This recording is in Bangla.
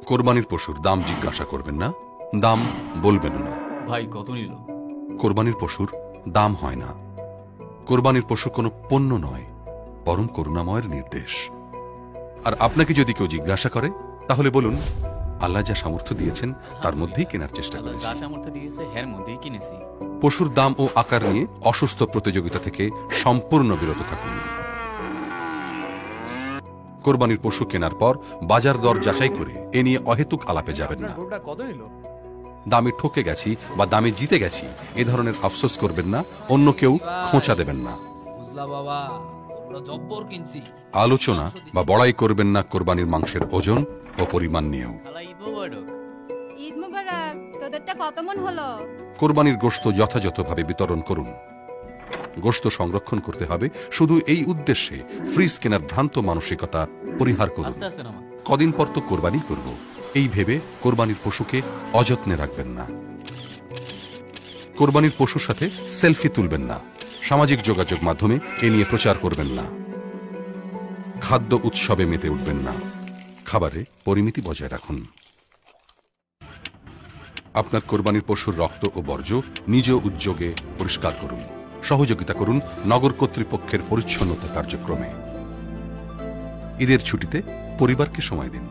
কোরবানির পশুর দাম জিজ্ঞাসা করবেন না, দাম বলবেন না। ভাই কত নিল? কোরবানির পশুর দাম হয় না। কোরবানির পশু কোনো পণ্য নয়, পরম করুণাময়ের নির্দেশ। আর আপনাকে যদি কেউ জিজ্ঞাসা করে তাহলে বলুন, আল্লাহ যা সামর্থ্য দিয়েছেন তার মধ্যেই কেনার চেষ্টা করেছি। যা সামর্থ্য দিয়েছে এর মধ্যেই কিনেছি। পশুর দাম ও আকার নিয়ে অসুস্থ প্রতিযোগিতা থেকে সম্পূর্ণ বিরত থাকুন। কোরবানির পশু কেনার পর বাজার দর যাচাই করে এ নিয়ে অহেতুক আলাপে যাবেন না। কত নিল? দামে ঠকে গেছি বা দামে জিতে গেছি এ ধরনের আফসোস করবেন না, অন্য কেউ খোঁচা দেবেন না। বুঝলা বাবা, ওরা জব্বর কিনছি। আলোচনা বা বড়াই করবেন না কোরবানির মাংসের ওজন ও পরিমাণ নিয়েও। ঈদ মুবারক। তোদেরটা কত মন হলো? কোরবানির গোশত যথাযথভাবে বিতরণ করুন। গোশত সংরক্ষণ করতে হবে শুধু এই উদ্দেশ্যে ফ্রিজ কেনার ভ্রান্ত মানসিকতা পরিহার করুন। কদিন পর তো কোরবানি করব, এই ভেবে কোরবানির পশুকে অযত্নে রাখবেন না। কোরবানির পশুর সাথে সেলফি তুলবেন না, সামাজিক যোগাযোগ মাধ্যমে এ নিয়ে প্রচার করবেন না। খাদ্য উৎসবে মেতে উঠবেন না, খাবারে পরিমিতি বজায় রাখুন। আপনার কোরবানির পশুর রক্ত ও বর্জ্য নিজ উদ্যোগে পরিষ্কার করুন। সহযোগিতা করুন নগর কর্তৃপক্ষের পরিচ্ছন্নতা কার্যক্রমে। ঈদের ছুটিতে পরিবারকে সময় দিন।